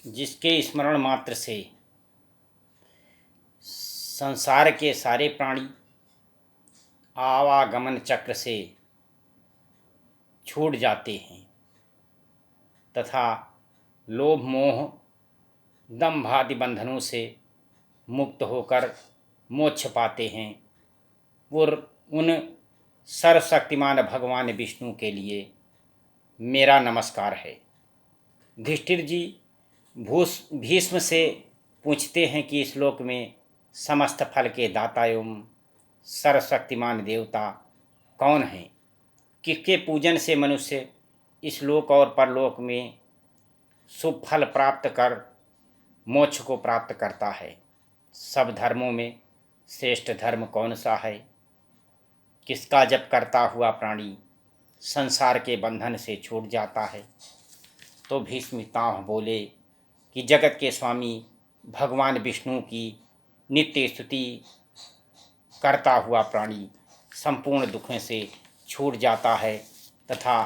जिसके स्मरण मात्र से संसार के सारे प्राणी आवागमन चक्र से छूट जाते हैं तथा लोभ मोह दंभ आदि बंधनों से मुक्त होकर मोक्ष पाते हैं। वो उन सर्वशक्तिमान भगवान विष्णु के लिए मेरा नमस्कार है। युधिष्ठिर जी भीष्म से पूछते हैं कि इस लोक में समस्त फल के दाता एवं सर्वशक्तिमान देवता कौन हैं, किसके पूजन से मनुष्य इस लोक और परलोक में शुभ फल प्राप्त कर मोक्ष को प्राप्त करता है। सब धर्मों में श्रेष्ठ धर्म कौन सा है, किसका जप करता हुआ प्राणी संसार के बंधन से छूट जाता है। तो भीष्म पितामह बोले कि जगत के स्वामी भगवान विष्णु की नित्य स्तुति करता हुआ प्राणी संपूर्ण दुखों से छूट जाता है तथा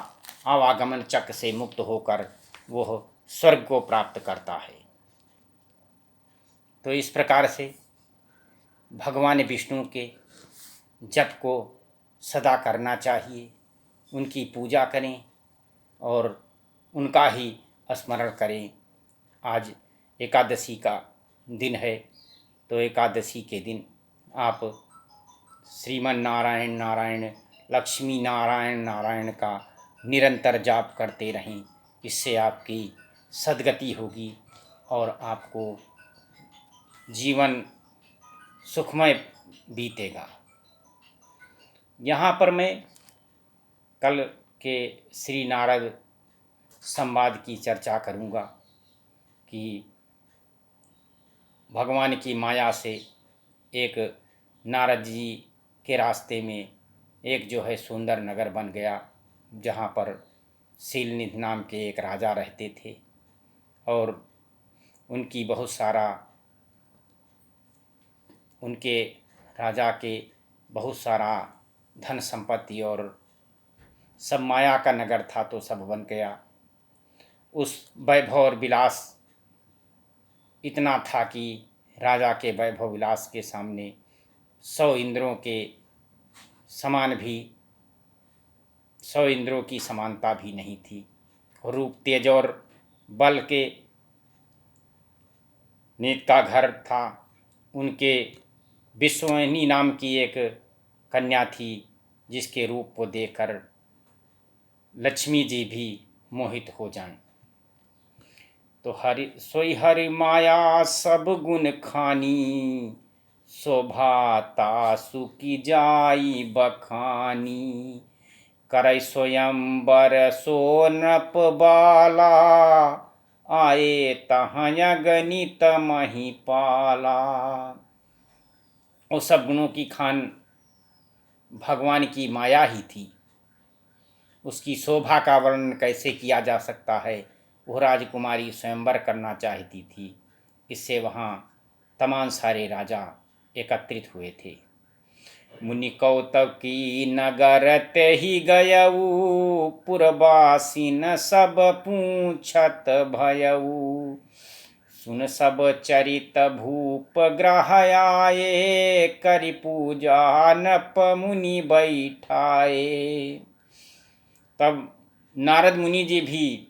आवागमन चक्र से मुक्त होकर वह स्वर्ग को प्राप्त करता है। तो इस प्रकार से भगवान विष्णु के जप को सदा करना चाहिए, उनकी पूजा करें और उनका ही स्मरण करें। आज एकादशी का दिन है, तो एकादशी के दिन आप श्रीमन नारायण नारायण लक्ष्मी नारायण नारायण का निरंतर जाप करते रहें। इससे आपकी सद्गति होगी और आपको जीवन सुखमय बीतेगा। यहाँ पर मैं कल के श्री नारद संवाद की चर्चा करूँगा कि भगवान की माया से एक नारद जी के रास्ते में एक जो है सुंदर नगर बन गया, जहाँ पर शीलनिधि नाम के एक राजा रहते थे और उनकी बहुत सारा उनके राजा के बहुत सारा धन संपत्ति और सब माया का नगर था, तो सब बन गया। उस वैभव और विलास इतना था कि राजा के वैभव विलास के सामने 100 इंद्रों के समान भी 100 इंद्रों की समानता भी नहीं थी। रूप तेज और बल के नीत का घर था। उनके विश्ववाहिनी नाम की एक कन्या थी, जिसके रूप को देखकर लक्ष्मी जी भी मोहित हो जाएं। तो हरि सोई हरि माया सब गुण खानी, शोभाता सुखी जाई बखानी। करई स्वयंवर सो नृप बाला, आए तहाँ गणित मही पाला। और सब गुणों की खान भगवान की माया ही थी। उसकी शोभा का वर्णन कैसे किया जा सकता है। वह राजकुमारी स्वयंवर करना चाहती थी, इससे वहाँ तमाम सारे राजा एकत्रित हुए थे। मुनि कौतकी नगर ते ही गयऊ, पुरवासीन सब पूछत भयऊ। सुन सब चरित भूप ग्रह आए, करि पूजा नप मुनि बैठाए। तब नारद मुनि जी भी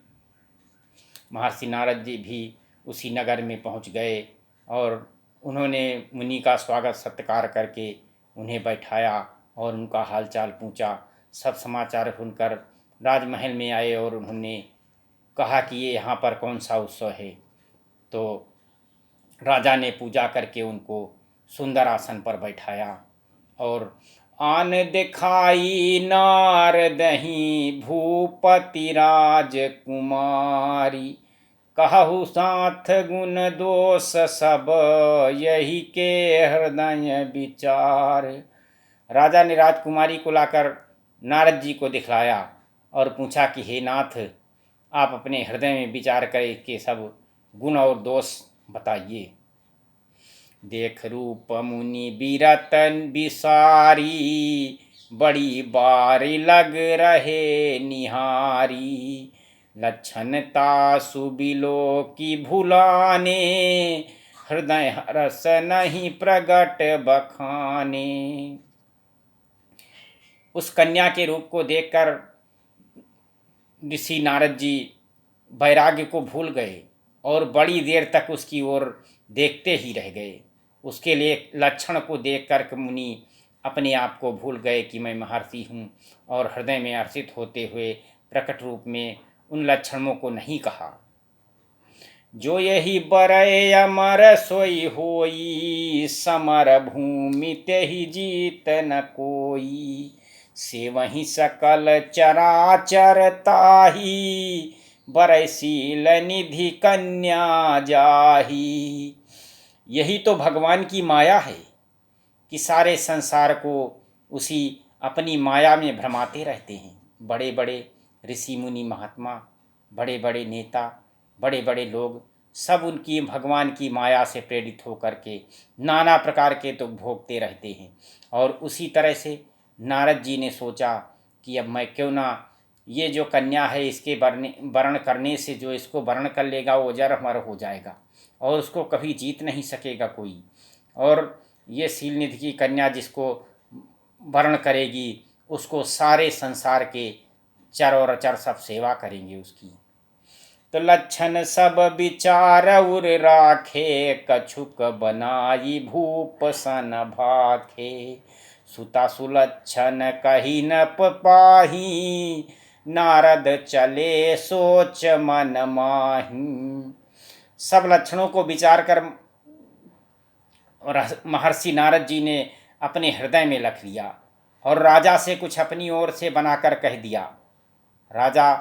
महर्षि नारद जी भी उसी नगर में पहुंच गए और उन्होंने मुनि का स्वागत सत्कार करके उन्हें बैठाया और उनका हालचाल पूछा। सब समाचार सुनकर राजमहल में आए और उन्होंने कहा कि ये यहाँ पर कौन सा उत्सव है। तो राजा ने पूजा करके उनको सुंदर आसन पर बैठाया और आन दिखाई नारदहि भूपति राजकुमारी। कहु साथ गुण दोष सब, यही के हृदय विचार। राजा ने राजकुमारी को लाकर नारद जी को दिखलाया और पूछा कि हे नाथ, आप अपने हृदय में विचार करके सब गुण और दोष बताइए। देख रूप मुनि बीरतन बिसारी, बड़ी बारी लग रहे निहारी। लक्षणता सुबिलो की भुलाने, हृदय रस नहीं प्रगट बखाने। उस कन्या के रूप को देखकर ऋषि नारद जी वैराग्य को भूल गए और बड़ी देर तक उसकी ओर देखते ही रह गए। उसके लिए लक्षण को देखकर मुनि अपने आप को भूल गए कि मैं महर्षि हूँ, और हृदय में हर्षित होते हुए प्रकट रूप में उन लक्षणों को नहीं कहा। जो यही बरय अमर सोई होई, समर भूमि ते ही जीत न कोई। से वही सकल चराचर ताही, बरसील निधि कन्या जाही। यही तो भगवान की माया है कि सारे संसार को उसी अपनी माया में भ्रमाते रहते हैं। बड़े बड़े ऋषि मुनि महात्मा, बड़े बड़े नेता, बड़े बड़े लोग सब उनकी भगवान की माया से प्रेरित होकर के नाना प्रकार के तो भोगते रहते हैं। और उसी तरह से नारद जी ने सोचा कि अब मैं क्यों ना, ये जो कन्या है इसके वर्ण करने से जो इसको वर्ण कर लेगा वो जर अमर हो जाएगा और उसको कभी जीत नहीं सकेगा कोई। और ये शील निधि की कन्या जिसको वर्ण करेगी उसको सारे संसार के चर और अचर सब सेवा करेंगे उसकी। तो लक्षण सब विचार उर राखे, कछुक बनाई भूप सन भाखे। सुता सुलक्षण कही न पाही, नारद चले सोच मन माही। सब लक्षणों को विचार कर महर्षि नारद जी ने अपने हृदय में रख लिया और राजा से कुछ अपनी ओर से बनाकर कह दिया। राजा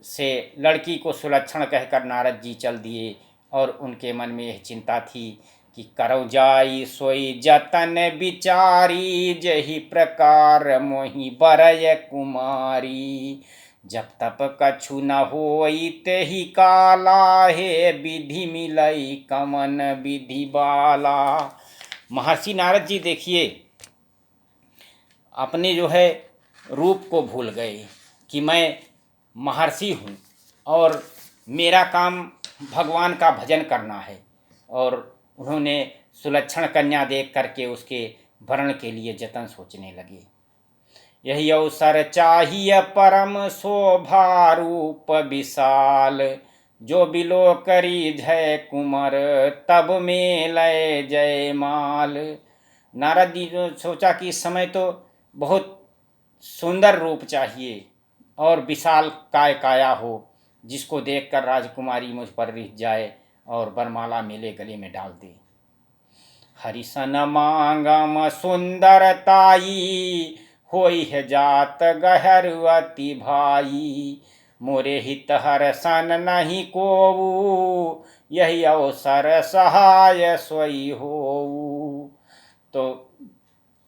से लड़की को सुलक्षण कहकर नारद जी चल दिए और उनके मन में यह चिंता थी कि करौ जाई सोई जतन विचारी, जही प्रकार मोहि बरय कुमारी। जब तप कछु न होई तेहि काला, हे विधि मिलई कमन विधि बाला। महर्षि नारद जी देखिए अपने जो है रूप को भूल गए कि मैं महर्षि हूँ और मेरा काम भगवान का भजन करना है। और उन्होंने सुलक्षण कन्या देख करके उसके वर्ण के लिए जतन सोचने लगे। यही अवसर चाहिए परम शोभा रूप विशाल, जो बिलो करी जय कुंवर तब में लय जय माल। नारद जी ने सोचा कि इस समय तो बहुत सुंदर रूप चाहिए और विशाल काया हो, जिसको देखकर राजकुमारी मुझ पर रिझ जाए और वरमाला मेले गले में डाल दे। हरिसन मांगम सुंदरताई, होई है जात गहर अति भाई। मोरे हित हरसन नहीं कोऊ, यही अवसर सहाय सोई होऊ। तो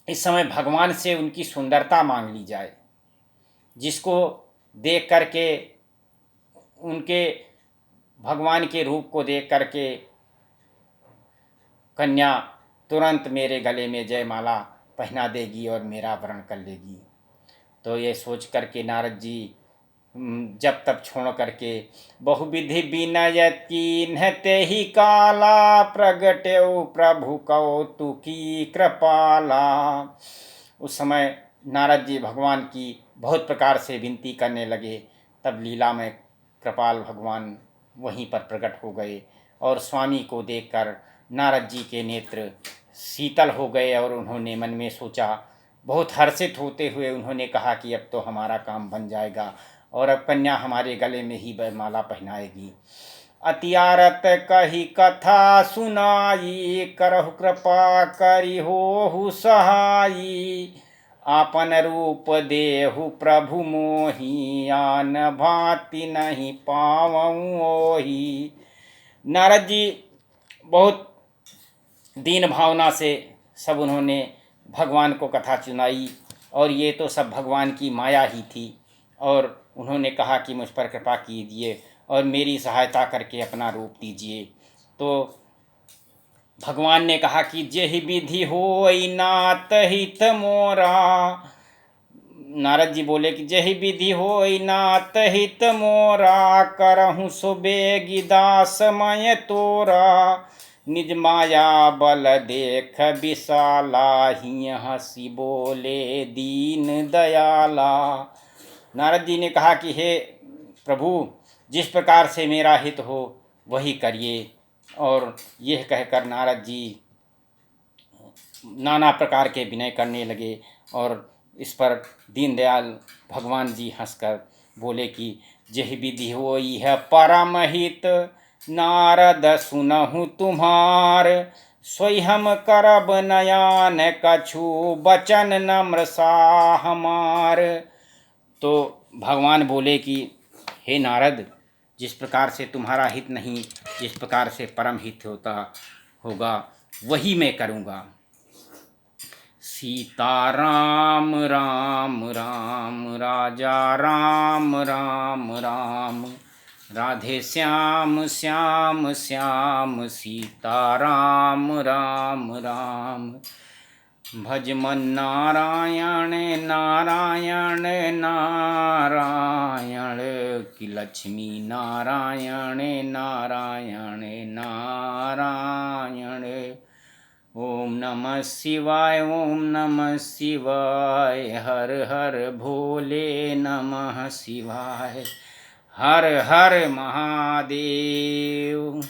इस समय भगवान से उनकी सुंदरता मांग ली जाए, जिसको देख करके उनके भगवान के रूप को देख करके कन्या तुरंत मेरे गले में जयमाला पहना देगी और मेरा वरण कर लेगी। तो ये सोच करके नारद जी जब तब छोड़ करके बहुविधि विनय कीन्ह ते ही काला, प्रगट्यौ प्रभु कौतुकी कृपाला। उस समय नारद जी भगवान की बहुत प्रकार से विनती करने लगे। तब लीला में कृपाल भगवान वहीं पर प्रकट हो गए और स्वामी को देखकर नारद जी के नेत्र शीतल हो गए और उन्होंने मन में सोचा, बहुत हर्षित होते हुए उन्होंने कहा कि अब तो हमारा काम बन जाएगा और अब कन्या हमारे गले में ही माला पहनाएगी। अतियारत कही कथा सुनाई, करहु कृपा करी होहु सहाई। आपन रूप देहु प्रभु मोहि, आन भांति नहीं पावऊँ ओहि। नारद जी बहुत दीन भावना से सब उन्होंने भगवान को कथा सुनाई और ये तो सब भगवान की माया ही थी। और उन्होंने कहा कि मुझ पर कृपा कीजिए और मेरी सहायता करके अपना रूप दीजिए। तो भगवान ने कहा कि जेहि विधि होई नाथ हित मोरा, नारद जी बोले कि जहि विधि होई नाथ हित मोरा, करहूँ सुबेगी दास मैं तोरा, निज माया बल देख विशाला, ही हंसी बोले दीन दयाला। नारद जी ने कहा कि हे प्रभु, जिस प्रकार से मेरा हित हो वही करिए। और यह कहकर नारद जी नाना प्रकार के विनय करने लगे। और इस पर दीनदयाल भगवान जी हंसकर बोले कि जहि विधि होई है परम हित, नारद सुनहु तुम्हार, सोई हम करब नयान कछु, बचन नम्र सा हमार। तो भगवान बोले कि हे नारद, जिस प्रकार से तुम्हारा हित नहीं, जिस प्रकार से परम हित होता होगा वही मैं करूँगा। सीता राम राम राम, राजा राम राम राम, राधे श्याम श्याम श्याम, सीता राम राम राम। भज मन नारायण नारायण नारायण, की लक्ष्मी नारायण नारायण नारायण। ओम नमः शिवाय ओम नमः शिवाय, हर हर भोले नमः शिवाय, हर हर महादेव।